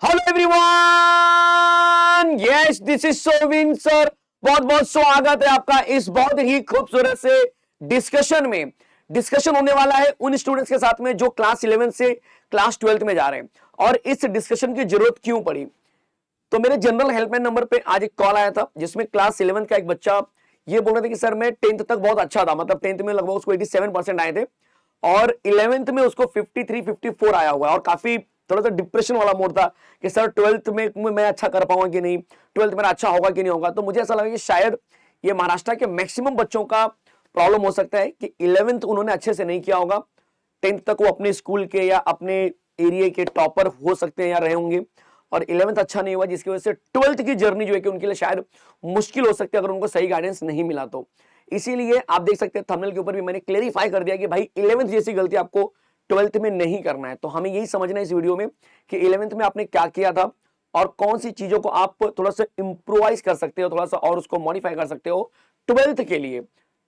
Hello everyone, yes this is Sovin sir. बहुत बहुत स्वागत है आपका इस बहुत ही खूबसूरत से डिस्कशन में। डिस्कशन होने वाला है उन स्टूडेंट्स के साथ में जो क्लास 11 से क्लास 12 में जा रहे हैं। और इस डिस्कशन की जरूरत क्यों पड़ी, तो मेरे जनरल हेल्पलाइन नंबर पे आज एक कॉल आया था जिसमें क्लास 11 का एक बच्चा ये बोल रहा था कि सर मैं 10th तक बहुत अच्छा था, मतलब 10th में लगभग उसको 87% आए थे और 11th में उसको 53-54 आया हुआ है। और काफी थोड़ा सा डिप्रेशन वाला मोड था कि सर 12th में मैं अच्छा कर पाऊंगा कि नहीं, 12th मेरा अच्छा होगा कि नहीं होगा। तो मुझे ऐसा लगा कि शायद ये महाराष्ट्र के मैक्सिमम बच्चों का प्रॉब्लम हो सकता है कि 11th उन्होंने अच्छे से नहीं किया होगा, 10th तक वो अपने स्कूल के या अपने एरिया के टॉपर हो सकते हैं या रहे होंगे और 11th अच्छा नहीं हुआ, जिसकी वजह से 12th की जर्नी जो है कि उनके लिए शायद मुश्किल हो सकती है अगर उनको सही गाइडेंस नहीं मिला तो। इसीलिए आप देख सकते हैं थंबनेल के ऊपर भी मैंने क्लेरिफाई कर दिया कि भाई 11th जैसी गलती आपको 12th में नहीं करना है। तो हमें यही समझना है इस वीडियो में कि 11th में आपने क्या किया था और कौन सी चीजों को आप थोड़ा सा इंप्रोवाइज कर सकते हो, थोड़ा सा और उसको मॉडिफाई कर सकते हो 12th के लिए।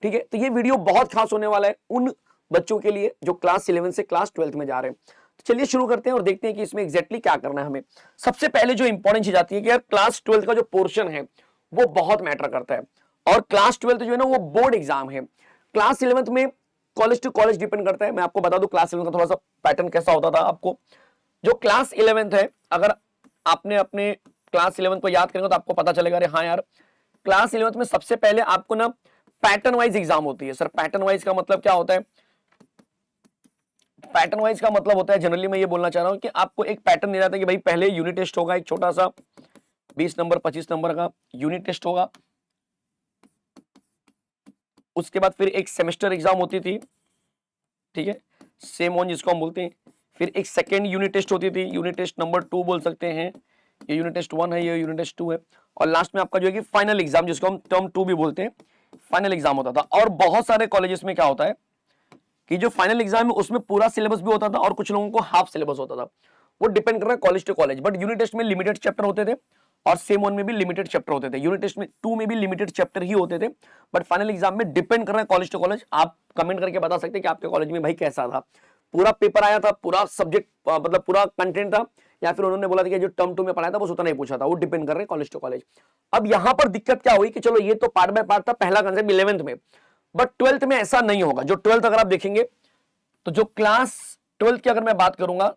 ठीक है, तो ये वीडियो बहुत खास होने वाला है उन बच्चों के लिए जो क्लास 11 से क्लास 12 में जा रहे हैं। तो चलिए शुरू करते हैं और देखते हैं कि इसमें एग्जैक्टली क्या करना है हमें। सबसे पहले जो इंपॉर्टेंट चीज आती है कि यार क्लास 12 का जो पोर्शन है वो बहुत मैटर करता है। और क्लास 12 जो है ना वो बोर्ड एग्जाम है। क्लास 11 में कॉलेज टू कॉलेज डिपेंड करता है। मैं आपको बता दूं क्लास 11 का थोड़ा सा पैटर्न कैसा होता था आपको। जो क्लास 11 है, अगर आपने अपने क्लास 11 को याद करेंगे तो आपको पता चलेगा अरे हाँ यार, क्लास 11 में सबसे पहले आपको ना पैटर्न वाइज एग्जाम होती है। सर पैटर्न वाइज का मतलब क्या होता है? पैटर्न वाइज का मतलब होता है, जनरली मैं ये बोलना चाह रहा हूं कि आपको एक पैटर्न दिया जाता है कि भाई पहले यूनिट टेस्ट होगा, एक छोटा सा 20 नंबर 25 नंबर का यूनिट टेस्ट होगा। उसके बाद फिर एक सेमेस्टर एग्जाम होती थी, ठीक है, सेम वन जिसको हम बोलते हैं। फिर एक सेकेंड यूनिट टेस्ट होती थी, यूनिट टेस्ट नंबर 2 बोल सकते हैं। ये यूनिट टेस्ट 1 है, ये यूनिट टेस्ट 2 है। और लास्ट में आपका जो है कि फाइनल एग्जाम जिसको हम टर्म 2 भी बोलते हैं, फाइनल एग्जाम होता था। और बहुत सारे कॉलेजेस में क्या होता है कि जो फाइनल एग्जाम है उसमें पूरा सिलेबस भी होता था और कुछ लोगों को हाफ सिलेबस होता था। वो डिपेंड कर रहा है college to college. But unit test में लिमिटेड चैप्टर होते थे और सेम वन में भी लिमिटेड चैप्टर होते थे। यूनिट टेस्ट में 2 में भी लिमिटेड चैप्टर ही होते थे। बट फाइनल एग्जाम में डिपेंड कर रहा है कॉलेज टू कॉलेज। आप कमेंट करके बता सकते हैं कि आपके कॉलेज में भाई कैसा था, पूरा पेपर आया था, पूरा सब्जेक्ट मतलब पूरा कंटेंट था, या फिर उन्होंने बोला था कि जो टर्म 2 में पढ़ाया था बस उतना ही पूछा था। वो डिपेंड कर रहे हैं कॉलेज टू कॉलेज। अब यहां पर दिक्कत क्या हुई कि चलो ये तो पार्ट बाय पार्ट था, पहला कंसेप्ट 11th में, बट 12th में ऐसा नहीं होगा। जो 12th अगर आप देखेंगे तो जो क्लास 12th की अगर मैं बात करूंगा,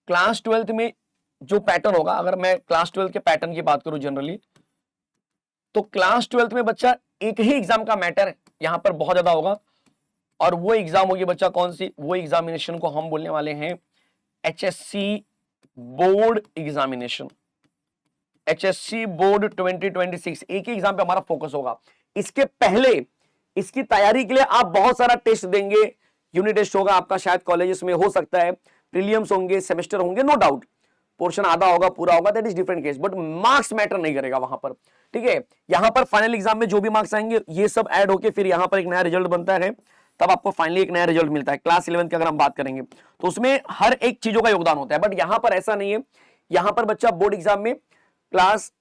क्लास 12th में जो पैटर्न होगा, अगर मैं क्लास 12th के पैटर्न की बात करूं जनरली, तो क्लास 12th में बच्चा एक ही एग्जाम का मैटर यहां पर बहुत ज्यादा होगा। और वो एग्जाम होगी बच्चा कौन सी? वो एग्जामिनेशन को हम बोलने वाले हैं HSC board examination. HSC board 2026 एक ही एग्जाम पे हमारा फोकस होगा। इसके पहले इसकी तैयारी के लिए आप बहुत सारा टेस्ट देंगे। यूनिट टेस्ट होगा आपका, शायद कॉलेजेस में हो सकता है, प्रीलिम्स होंगे, सेमेस्टर होंगे, नो डाउट। पोर्शन आधा होगा, पूरा होगा, that is different case. But marks matter नहीं करेगा वहां पर, ठीक है। यहां पर फाइनल एग्जाम में जो भी मार्क्स आएंगे ये सब ऐड होके फिर यहां पर एक नया रिजल्ट बनता है, तब आपको फाइनली एक नया रिजल्ट मिलता है। क्लास 11 की अगर हम बात करेंगे तो उसमें हर एक चीजों का योगदान होता है। बट यहां पर ऐसा नहीं है। यहां पर बच्चा बोर्ड एग्जाम में क्लास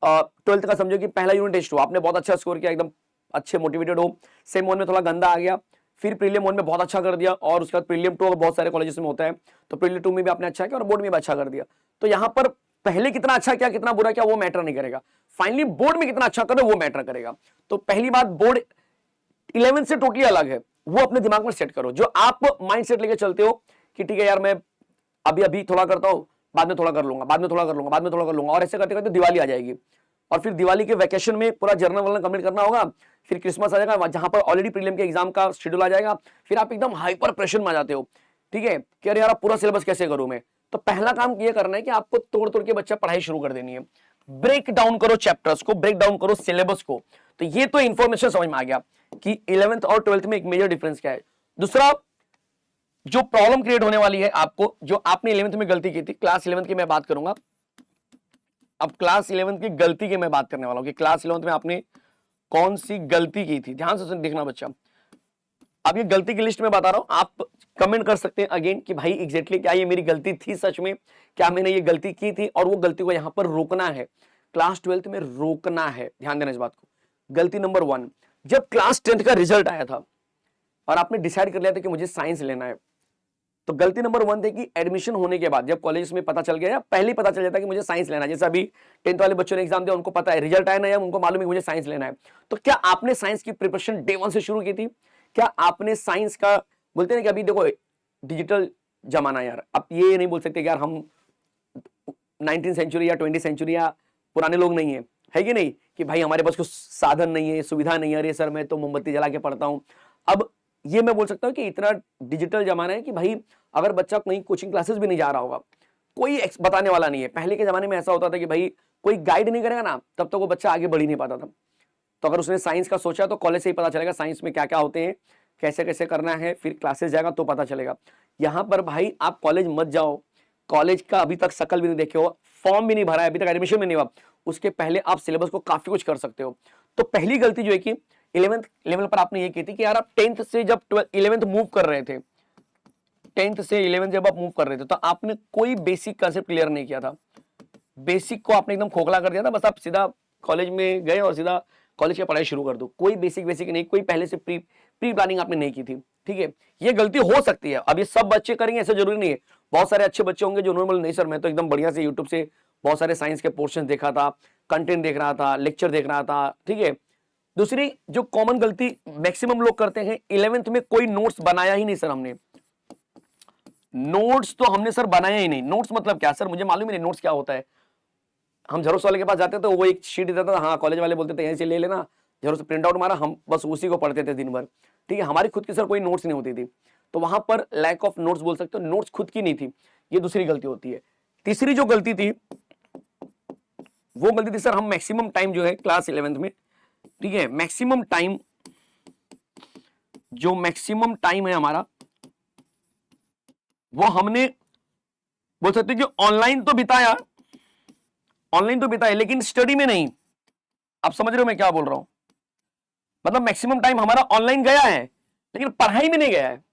12th का समझो कि पहला यूनिट टेस्ट हो, आपने बहुत अच्छा स्कोर किया, एकदम अच्छे मोटिवेटेड हो, सेम वन में थोड़ा गंदा आ गया, फिर प्रीलियम वन में बहुत अच्छा कर दिया, और उसके बाद प्रीलियम 2 बहुत सारे कॉलेजेस में होता है, तो प्रीलियम 2 में भी आपने अच्छा किया और बोर्ड में भी अच्छा कर दिया। तो यहां पर पहले कितना अच्छा किया कितना बुरा किया वो मैटर नहीं करेगा, फाइनली बोर्ड में कितना अच्छा करो वो मैटर करेगा। तो पहली बात, बोर्ड 11 से टोटली अलग है, वो अपने दिमाग में सेट करो। जो आप माइंड सेट लेके चलते हो कि ठीक है यार मैं अभी अभी थोड़ा करता हूं, बाद में थोड़ा कर लूंगा, बाद में थोड़ा कर लूंगा, बाद में थोड़ा कर लूंगा, और ऐसे करते करते दिवाली आ जाएगी और फिर दिवाली के वैकेशन में पूरा जर्नल वर्नल कंप्लीट करना होगा, फिर क्रिसमस आ जाएगा जहां पर ऑलरेडी प्रीलिम के एग्जाम का शेड्यूल आ जाएगा, फिर आप एकदम हाइपर प्रेशर में आ जाते हो, ठीक है, कि अरे यार पूरा सिलेबस कैसे करूं मैं। तो पहला काम ये करना है कि आपको तोड़ तोड़ के बच्चा पढ़ाई शुरू कर देनी है। ब्रेक डाउन करो चैप्टर्स को, ब्रेक डाउन करो सिलेबस को। तो ये तो इंफॉर्मेशन समझ में आ गया कि 11th और 12th में एक मेजर डिफरेंस क्या है। दूसरा जो प्रॉब्लम क्रिएट होने वाली है आपको, जो आपने 11th में गलती की थी, क्लास 11th की मैं बात करूंगा। अब क्लास 11th की गलती की मैं बात करने वाला हूं कि क्लास 11th में आपने कौन सी गलती की थी। ध्यान से देखना बच्चा, अब ये गलती की लिस्ट में बता रहा हूं, आप कमेंट कर सकते हैं अगेन कि भाई एग्जैक्टली क्या ये मेरी गलती थी, सच में क्या मैंने ये गलती की थी, और वो गलती को यहां पर रोकना है। क्लास 12th में रोकना है, ध्यान देना इस बात को। गलती नंबर 1, जब क्लास 10th का रिजल्ट आया था और आपने डिसाइड कर लिया था कि मुझे साइंस लेना है, तो गलती नंबर 1 थी कि एडमिशन होने के बाद जब कॉलेज में पता चल गया, पहले ही पता चल जाता है कि मुझे साइंस लेना है, जैसे अभी 10th वाले बच्चों ने एग्जाम दिया, उनको पता है रिजल्ट आया ना, उनको मालूम है मुझे साइंस लेना है। तो क्या आपने साइंस की प्रिपरेशन डे 1 से शुरू की थी? क्या आपने साइंस का, बोलते हैं कि अभी देखो डिजिटल जमाना यार, अब ये नहीं बोल सकते कि यार हम 19th सेंचुरी या 20th सेंचुरी या पुराने लोग नहीं है कि नहीं, कि भाई हमारे पास कुछ साधन नहीं है, सुविधा नहीं है, अरे सर मैं तो मोमबत्ती जला के पढ़ता हूं। अब ये मैं बोल सकता हूं कि इतना डिजिटल जमाना है कि भाई अगर बच्चा कहीं कोचिंग क्लासेस भी नहीं जा रहा होगा, कोई बताने वाला नहीं है। पहले के जमाने में ऐसा होता था कि भाई कोई गाइड नहीं करेगा ना, तब तक वो बच्चा आगे बढ़ ही नहीं पाता था। तो अगर उसने साइंस का सोचा तो कॉलेज से ही पता चलेगा साइंस में क्या क्या होते हैं, कैसे कैसे करना है, फिर क्लासेस जाएगा तो पता चलेगा। यहां पर भाई आप कॉलेज मत जाओ, कॉलेज का अभी तक शकल भी नहीं देखे हो, फॉर्म भी नहीं भरा है, अभी तक एडमिशन भी नहीं हुआ, उसके पहले आप सिलेबस को काफी कुछ कर सकते हो। तो पहली गलती जो है कि 11th लेवल पर आपने ये की थी कि यार आप 10th से जब 11th मूव कर रहे थे, 10th से 11th जब आप मूव कर रहे थे, तो आपने कोई बेसिक कंसेप्ट क्लियर नहीं किया था। बेसिक को आपने एकदम खोखला कर दिया था, बस आप सीधा कॉलेज में गए और सीधा कॉलेज की पढ़ाई शुरू कर दो, कोई बेसिक नहीं, कोई पहले से प्री प्लानिंग आपने नहीं की थी। ठीक है, ये गलती हो सकती है। अब ये सब बच्चे करेंगे ऐसा जरूरी नहीं है, बहुत सारे अच्छे बच्चे होंगे जो नॉर्मल, नहीं सर मैं तो एकदम बढ़िया से यूट्यूब से बहुत सारे साइंस के पोर्शन देखा था, कंटेंट देख रहा था, लेक्चर देख रहा था। ठीक है, दूसरी जो कॉमन गलती मैक्सिमम लोग करते हैं, 11th में कोई नोट्स बनाया ही नहीं सर हमने। नोट्स तो हमने सर बनाया ही नहीं। नोट्स मतलब क्या सर, मुझे मालूम ही नहीं नोट्स क्या होता है। हम जेरोक्स वाले के पास जाते तो वो एक शीट देता था, हाँ कॉलेज वाले बोलते थे यहीं से ले लेना, जेरोक्स प्रिंट आउट मारा, हम बस उसी को पढ़ते थे दिन भर। ठीक है, हमारी खुद की सर कोई नोट्स नहीं होती थी, तो वहां पर लैक ऑफ नोट्स बोल सकते हो, नोट्स खुद की नहीं थी, ये दूसरी गलती होती है। तीसरी जो गलती थी वो गलती थी सर, हम मैक्सिमम टाइम जो है क्लास 11th में, ठीक है, मैक्सिमम टाइम है हमारा, वो हमने बोल सकते कि ऑनलाइन तो बिताया, लेकिन स्टडी में नहीं। आप समझ रहे हो मैं क्या बोल रहा हूं? मतलब मैक्सिमम टाइम हमारा ऑनलाइन गया है लेकिन पढ़ाई में नहीं गया है।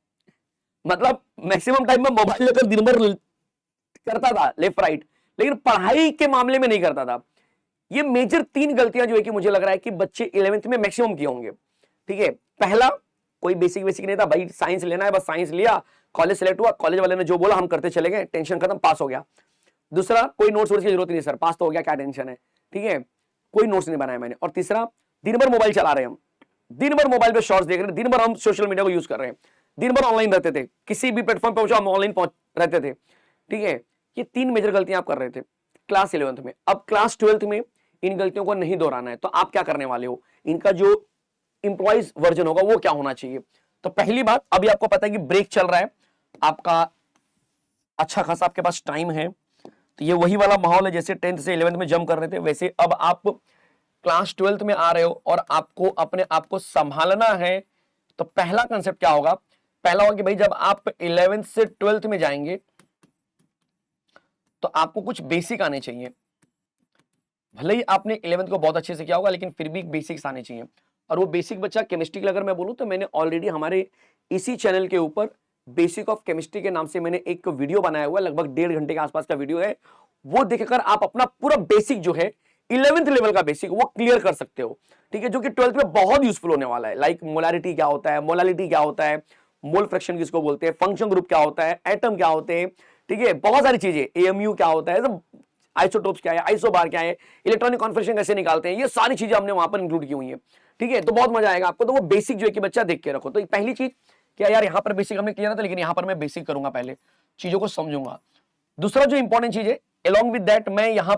मतलब मैक्सिमम टाइम में मोबाइल लेकर दिन भर करता था लेफ्ट राइट, लेकिन पढ़ाई के मामले में नहीं करता था। ये मेजर 3 गलतियां जो है कि मुझे लग रहा है कि बच्चे 11th में मैक्सिमम किए होंगे। ठीक है, पहला, कोई बेसिक नहीं था भाई, साइंस लेना है बस साइंस लिया, कॉलेज सेलेक्ट हुआ, कॉलेज वाले ने जो बोला हम करते चले गए, टेंशन खत्म, पास हो गया। दूसरा, कोई नोट्स की जरूरत नहीं सर, पास तो हो गया, क्या टेंशन है। ठीक है, कोई नोट्स नहीं बनाया मैंने। और तीसरा, दिन भर मोबाइल चला रहे हैं हम, दिन भर मोबाइल पे शॉर्ट्स देख रहे हैं, दिन भर हम सोशल मीडिया को यूज कर रहे हैं, दिन भर ऑनलाइन रहते थे, किसी भी प्लेटफॉर्म पे पहुंचो हम ऑनलाइन रहते थे। ठीक है, ये 3 मेजर गलतियां आप कर रहे थे क्लास 11th में। अब क्लास 12th में इन गलतियों को नहीं दोहराना है, तो आप क्या करने वाले हो, इनका जो इंप्लॉइज वर्जन होगा वो क्या होना चाहिए। तो पहली बात, अभी आपको पता है कि ब्रेक चल रहा है आपका, अच्छा खासा आपके पास टाइम है, तो ये वही वाला माहौल है जैसे 10th से 11th में जम कर रहे थे, वैसे अब आप क्लास 12th में आ रहे हो और आपको अपने आप को संभालना है। तो पहला कंसेप्ट क्या होगा, पहला होगा कि भाई जब आप 11th से 12th में जाएंगे तो आपको कुछ बेसिक आने चाहिए। भले ही आपने 11th को बहुत अच्छे से किया होगा, लेकिन फिर भी बेसिक्स आने चाहिए। और वो बेसिक बच्चा केमिस्ट्री के लिए अगर मैं बोलूं तो मैंने ऑलरेडी हमारे इसी चैनल के ऊपर बेसिक ऑफ केमिस्ट्री के नाम से मैंने एक वीडियो बनाया हुआ है, लगभग 1.5 घंटे के आसपास का वीडियो है। वो देखकर आप अपना पूरा बेसिक जो है 11th लेवल का बेसिक वो क्लियर कर सकते हो। ठीक है, जो कि 12th में बहुत यूजफुल होने वाला है। लाइक मोलारिटी क्या होता है, मोलालिटी क्या होता है, मोल फ्रैक्शन किसको बोलते हैं, फंक्शन ग्रुप क्या होता है, एटम क्या होते हैं, ठीक है, बहुत सारी चीजें, एएमयू क्या होता है, आइसोटोप्स क्या है, आइसोबार क्या है, इलेक्ट्रॉनिक कॉन्फिगरेशन कैसे निकालते हैं, ये सारी चीजें हमने वहां पर इंक्लूड की हुई है। ठीक है, तो बहुत मजा आएगा आपको। तो वो बेसिक जो है कि बच्चा देख के रखो। तो पहली चीज क्या यार, यहाँ पर बेसिक हमने क्लियर था, लेकिन यहाँ पर मैं बेसिक करूंगा, पहले चीजों को समझूंगा। दूसरा जो इंपॉर्टेंट चीज है, अलॉन्ग विद दैट, मैं यहाँ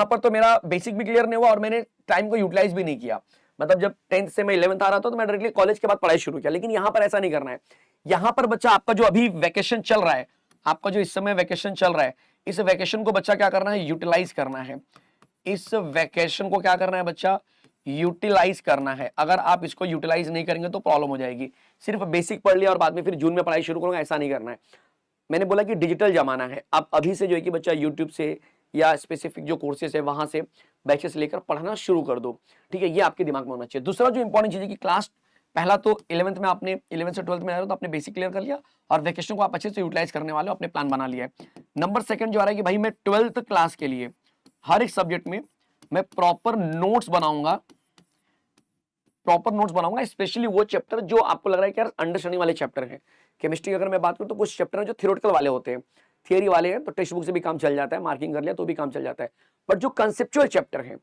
पर तो मेरा बेसिक भी क्लियर नहीं हुआ और मैंने टाइम को यूटिलाइज भी नहीं किया। मतलब जब 10th से मैं 11th आ रहा था तो मैं डायरेक्टली कॉलेज के बाद पढ़ाई शुरू किया, लेकिन यहाँ पर ऐसा नहीं करना है। यहाँ पर बच्चा आपका जो अभी वैकेशन चल रहा है, आपका जो इस समय वैकेशन चल रहा है, इस वैकेशन को बच्चा क्या करना है, यूटिलाइज करना है। इस वैकेशन को क्या करना है बच्चा, यूटिलाइज करना है। अगर आप इसको यूटिलाइज नहीं करेंगे तो प्रॉब्लम हो जाएगी। सिर्फ बेसिक पढ़ लिया और बाद में फिर जून में पढ़ाई शुरू करूंगा, ऐसा नहीं करना है। मैंने बोला कि डिजिटल जमाना है, आप अभी से जो है कि बच्चा यूट्यूब से या स्पेसिफिक जो कोर्सेस है वहां से बैचेस लेकर पढ़ना शुरू कर दो। ठीक है, ये आपके दिमाग में होना चाहिए। दूसरा जो इंपॉर्टेंट चीज है कि क्लास, पहला तो 11th में आपने 11th से 12th में आ रहे हो तो आपने बेसिक क्लियर कर लिया और वैकेशन को आप अच्छे से यूटिलाइज करने वाले हो, अपने प्लान बना लिया है। नंबर सेकंड जो आ रहा है कि भाई मैं 12th क्लास के लिए हर एक सब्जेक्ट में मैं प्रॉपर नोट्स बनाऊंगा, स्पेशली वो चैप्टर जो आपको लग रहा है कि यार अंडरस्टैंडिंग वाले चैप्टर हैं, केमिस्ट्री की अगर मैं बात करूं तो कुछ चैप्टर जो थ्योरेटिकल वाले होते हैं, थियरी वाले हैं, तो टेक्स्ट बुक से भी काम चल जाता है, मार्किंग कर लिया तो भी काम चल जाता है। बट जो कंसेप्चुअल चैप्टर हैं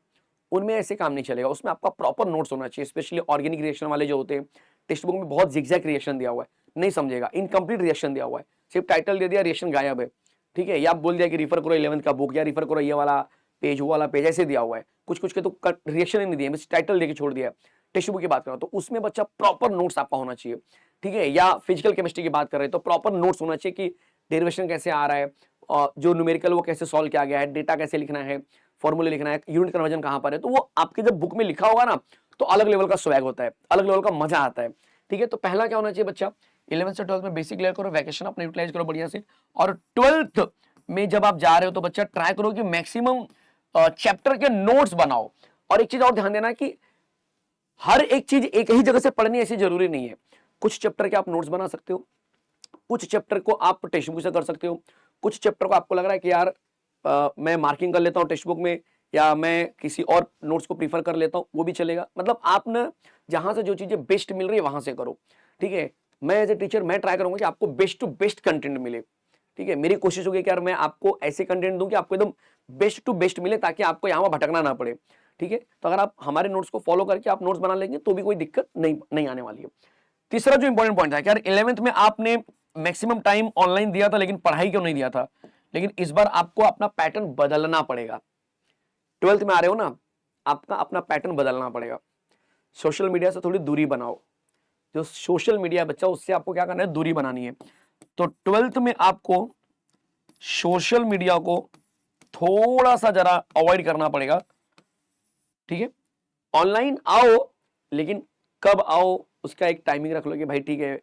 उनमें ऐसे काम नहीं चलेगा, उसमें आपका प्रॉपर नोट्स होना चाहिए। स्पेशली ऑर्गेनिक रिएक्शन वाले जो होते हैं, टेक्स्ट बुक में बहुत जिगजैग रिएक्शन दिया हुआ है, नहीं समझेगा, इनकम्प्लीट रिएक्शन दिया हुआ है, सिर्फ टाइटल दे दिया रिएक्शन गायब है, ठीक है, या आप बोल दिया कि रिफर करो 11th का बुक या रिफर करो ये वाला पेज वो वाला पेज, ऐसे दिया हुआ है। कुछ कुछ के तो रिएक्शन ही नहीं दिया, बस टाइटल देके छोड़ दिया। टेक्स्ट बुक की बात करो तो उसमें बच्चा प्रॉपर नोट्स आपका होना चाहिए, ठीक है। या फिजिकल केमिस्ट्री की बात कर रहे हैं तो प्रॉपर नोट्स होना चाहिए कि डेरिवेशन कैसे आ रहा है, और जो न्यूमेरिकल वो कैसे सॉल्व किया गया है, डेटा कैसे लिखना है, फॉर्मूले लिखना है, यूनिट कन्वर्जन कहां पर है, तो वो आपके जब बुक में लिखा होगा ना तो अलग लेवल का स्वैग होता है, अलग लेवल का मजा आता है, ठीक है। तो पहला क्या होना चाहिए बच्चा, 11th से 12th में बेसिक क्लियर करो, वैकेशन अपना यूटिलाइज करो बढ़िया से, और 12th में जब आप जा रहे हो तो बच्चा ट्राई करो कि मैक्सिमम चैप्टर के नोट्स बनाओ। और एक चीज और ध्यान देना कि हर एक चीज एक ही जगह से पढ़नी ऐसी जरूरी नहीं है, कुछ चैप्टर के आप नोट्स बना सकते हो, कुछ चैप्टर को आप टेक्स्ट बुक से कर सकते हो, कुछ चैप्टर को आपको लग रहा है कि यार मैं मार्किंग कर लेता हूँ टेक्स्ट बुक में, या मैं किसी और नोट्स को प्रीफर कर लेता हूँ, वो भी चलेगा। मतलब आप ना जहां से जो चीजें बेस्ट मिल रही है वहां से करो, ठीक है। मैं एज ए टीचर मैं ट्राई करूंगा कि आपको बेस्ट टू बेस्ट कंटेंट मिले, ठीक है। मेरी कोशिश होगी कि यार मैं आपको ऐसे कंटेंट दूं कि आपको एकदम बेस्ट टू बेस्ट मिले, ताकि आपको यहाँ भटकना ना पड़े, ठीक है। तो अगर आप हमारे नोट्स को फॉलो करके आप नोट्स बना लेंगे तो भी कोई दिक्कत नहीं आने वाली है। तीसरा जो इंपॉर्टेंट पॉइंट था कि यार 11th में आपने मैक्सिमम टाइम ऑनलाइन दिया था, लेकिन पढ़ाई क्यों नहीं दिया था, लेकिन इस बार आपको अपना पैटर्न बदलना पड़ेगा। 12th में आ रहे हो ना, आपका अपना पैटर्न बदलना पड़ेगा। सोशल मीडिया से थोड़ी दूरी बनाओ, जो सोशल मीडिया बच्चा उससे आपको क्या करना है, दूरी बनानी है। तो 12th में आपको सोशल मीडिया को थोड़ा सा जरा अवॉइड करना पड़ेगा, ठीक है। ऑनलाइन आओ, लेकिन कब आओ उसका एक टाइमिंग रख लो कि भाई ठीक है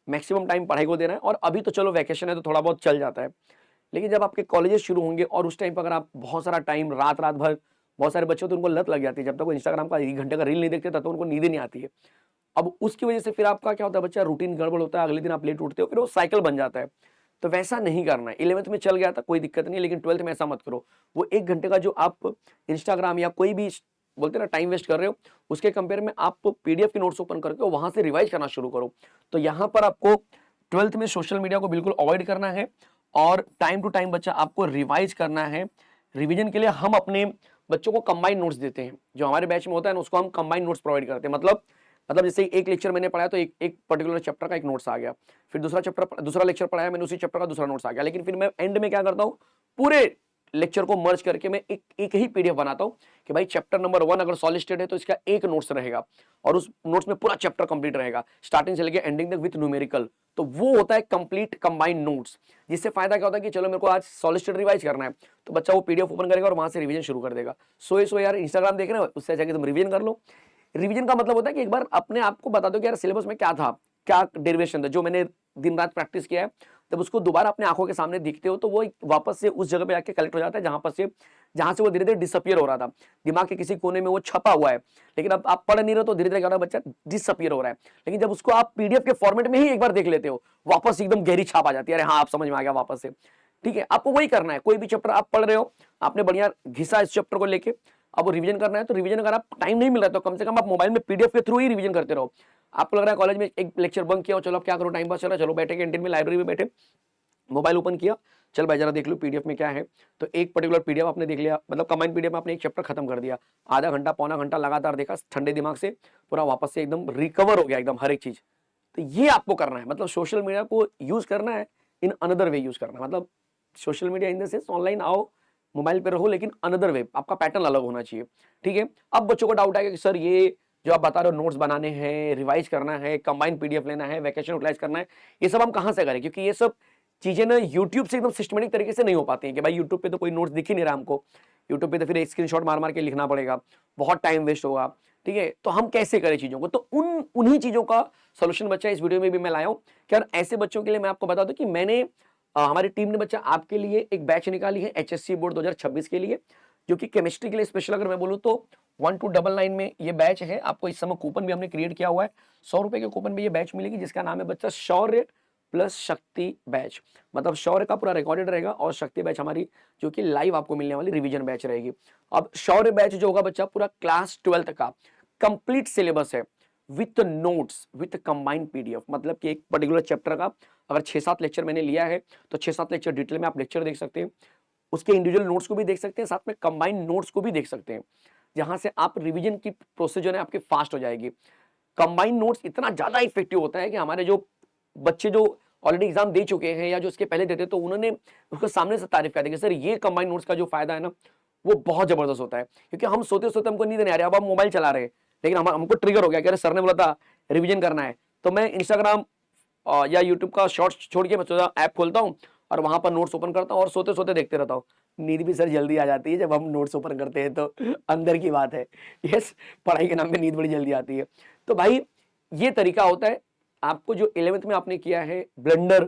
मैक्सिमम टाइम पढ़ाई को देना है। और अभी तो चलो वैकेशन है तो थोड़ा बहुत चल जाता है, लेकिन जब आपके कॉलेजेस शुरू होंगे और उस टाइम पर अगर आप बहुत सारा टाइम रात भर, बहुत सारे बच्चे तो उनको लत लग जाती है, जब तक वो इंस्टाग्राम का 1 घंटे का रील नहीं देखते तब तो उनको नींद नहीं आती है। अब उसकी वजह से फिर आपका क्या होता है, बच्चा रूटीन गड़बड़ होता है, अगले दिन आप लेट उठते हो, फिर वो साइकिल बन जाता है। तो वैसा नहीं करना है। 11th में चल गया था कोई दिक्कत नहीं, लेकिन 12th में ऐसा मत करो। वो 1 घंटे का जो आप इंस्टाग्राम या कोई भी बोलते ना टाइम वेस्ट कर रहे हो, उसके कंपेयर में आप पीडीएफ के नोट्स ओपन करके वहां से रिवाइज करना शुरू करो। तो यहां पर आपको 12th में सोशल मीडिया को बिल्कुल अवॉइड करना है, और टाइम टू टाइम बच्चा आपको रिवाइज करना है। रिवीजन के लिए हम अपने बच्चों को कंबाइंड नोट्स देते हैं, जो हमारे बैच में होता है ना उसको हम कंबाइंड नोट्स प्रोवाइड करते हैं। मतलब जैसे एक लेक्चर मैंने पढ़ाया तो एक पर्टिकुलर चैप्टर का एक नोट्स आ गया, फिर दूसरा लेक्चर पढ़ाया मैंने, उसी चैप्टर का दूसरा नोट्स आ गया, लेकिन फिर मैं एंड में क्या करता हूँ, पूरे लेक्चर को मर्ज करके मैं एक ही पीडीएफ बनाता हूं कि भाई चैप्टर नंबर 1 अगर सॉलिस्टेड है तो इसका एक नोट्स रहेगा, और उस नोट्स में पूरा चैप्टर कंप्लीट रहेगा स्टार्टिंग से लेके एंडिंग तक विद न्यूमेरिकल। तो वो होता है कंप्लीट कंबाइंड नोट्स, जिससे फायदा क्या होता है कि चलो मेरे को आज सॉलिस्टेड रिवाइज करना है, तो बच्चा वो पीडीएफ ओपन करेगा और वहां से रिवीजन शुरू कर देगा। सो यार इंस्टाग्राम देख रहे हो, उससे अच्छा कि तुम रिवीजन कर लो। रिवीजन का मतलब होता है कि एक बार अपने आप को बता दो कि यार सिलेबस में क्या था, क्या डेरिवेशन था, जो मैंने दिन रात प्रैक्टिस किया है, तब उसको दोबारा अपने आंखों के सामने दिखते हो तो वो वापस से उस जगह पे आके कलेक्ट हो जाता है जहां से वो धीरे धीरे डिसअपियर हो रहा था। दिमाग के किसी कोने में वो छपा हुआ है, लेकिन अब आप पढ़ नहीं रहे तो धीरे धीरे क्या हो रहा है, बच्चा डिसअपियर हो रहा है। लेकिन जब उसको आप पीडीएफ के फॉर्मेट में ही एक बार देख लेते हो, वापस एकदम गहरी छाप आ जाती है, अरे हाँ आप समझ में आ गया वापस से, ठीक है। आपको वही करना है, कोई भी चैप्टर आप पढ़ रहे हो, आपने बढ़िया घिसा इस चैप्टर को लेके, अब रिवीजन करना है तो रिवीजन अगर आप टाइम नहीं मिल रहा है तो कम से कम आप मोबाइल में पीडीएफ के थ्रू ही रिवीजन करते रहो। आपको लग रहा है कॉलेज में एक लेक्चर बंक किया, चलो अब क्या करो, टाइम पास चला, चलो बैठे कैंटीन में लाइब्रेरी में बैठे, मोबाइल ओपन किया, चल भाई जरा देख लो पीडीएफ में क्या है, तो एक पर्टिकुलर पीडीएफ आपने देख लिया, मतलब कंबाइंड पीडीएफ में आपने एक चैप्टर खत्म कर दिया, आधा घंटा पौना घंटा लगातार देखा, ठंडे दिमाग से पूरा वापस से एकदम रिकवर हो गया एकदम हर एक चीज। तो ये आपको करना है, मतलब सोशल मीडिया को यूज करना है, इन अनदर वे यूज करना है। मतलब social media in the sense online आओ, मोबाइल पे रहो, लेकिन अनदर वे आपका पैटर्न अलग होना चाहिए, ठीक है। अब बच्चों को डाउट आएगा कि सर ये जो आप बता रहे हो नोट्स बनाने हैं, रिवाइज करना है, कंबाइंड पीडीएफ लेना है, वैकेशन यूटिलाइज करना है, ये सब हम कहां से करें, क्योंकि ये सब चीजें ना यूट्यूब से एकदम सिस्टमेटिक तरीके से नहीं हो पाती हैं कि भाई यूट्यूब पे तो कोई नोट्स दिख ही नहीं रहा हमको, यूट्यूब पे तो फिर एक स्क्रीनशॉट मार मार के लिखना पड़ेगा, बहुत टाइम वेस्ट होगा, ठीक है। तो हम कैसे करें चीजों को, तो उन्हीं चीजों का सोल्यूशन बच्चा इस वीडियो में भी मैं लाया हूं। क्या ऐसे बच्चों के लिए मैं आपको बता दूं कि मैंने हमारी टीम ने बच्चा आपके लिए एक बैच निकाली है एचएससी बोर्ड 2026 के लिए, जो कि केमिस्ट्री के लिए स्पेशल अगर मैं बोलूं तो 1299 में ये बैच है। आपको इस समय कूपन भी हमने क्रिएट किया हुआ है, 100 रुपए के कूपन में ये बैच मिलेगी, जिसका नाम है बच्चा शौर्य प्लस शक्ति बैच। मतलब शौर्य का पूरा रिकॉर्डेड रहेगा और शक्ति बैच हमारी जो कि लाइव आपको मिलने वाली रिवीजन बैच रहेगी। अब शौर्य बैच जो होगा बच्चा पूरा क्लास 12th का कंप्लीट सिलेबस है with notes with combined PDF, मतलब कि एक पर्टिकुलर चैप्टर का अगर 6-7 लेक्चर मैंने लिया है तो 6-7 लेक्चर डिटेल में आप लेक्चर देख सकते हैं, उसके इंडिविजुअल नोट्स को भी देख सकते हैं, साथ में कंबाइंड नोट्स को भी देख सकते हैं, जहां से आप रिवीजन की प्रोसेस जो है आपकी फास्ट हो जाएगी। कंबाइंड नोट्स इतना ज्यादा इफेक्टिव होता है कि हमारे जो बच्चे जो ऑलरेडी एग्जाम दे चुके हैं या जो इसके पहले देते तो उन्होंने उसको सामने से तारीफ कर दी कि सर ये कंबाइंड नोट्स का जो फायदा है ना वो बहुत जबरदस्त होता है, क्योंकि हम सोते सोते हमको नींद नहीं आ रही, अब हम मोबाइल चला रहे हैं, लेकिन हमको ट्रिगर हो गया कि अरे सर ने बोला था रिवीजन करना है, तो मैं इंस्टाग्राम या यूट्यूब का शॉर्ट्स छोड़ के मैं सोचा ऐप खोलता हूँ और वहां पर नोट्स ओपन करता हूँ और सोते सोते देखते रहता हूँ। नींद भी सर जल्दी आ जाती है जब हम नोट्स ओपन करते हैं, तो अंदर की बात है। यस, पढ़ाई के नाम पे नींद बड़ी जल्दी आती है। तो भाई ये तरीका होता है। आपको जो 11th में आपने किया है ब्लंडर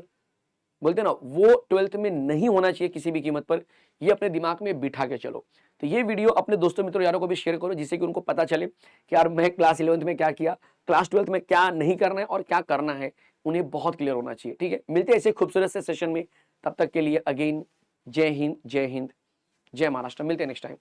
बोलते हैं ना, वो 12th में नहीं होना चाहिए किसी भी कीमत पर, ये अपने दिमाग में बिठा के चलो। तो ये वीडियो अपने दोस्तों मित्रों यारों को भी शेयर करो, जिससे कि उनको पता चले कि यार मैं क्लास 11th में क्या किया, क्लास 12th में क्या नहीं करना है और क्या करना है, उन्हें बहुत क्लियर होना चाहिए। ठीक है, मिलते हैं ऐसे खूबसूरत से सेशन में, तब तक के लिए अगेन जय हिंद, जय हिंद, जय महाराष्ट्र। मिलते हैं नेक्स्ट टाइम।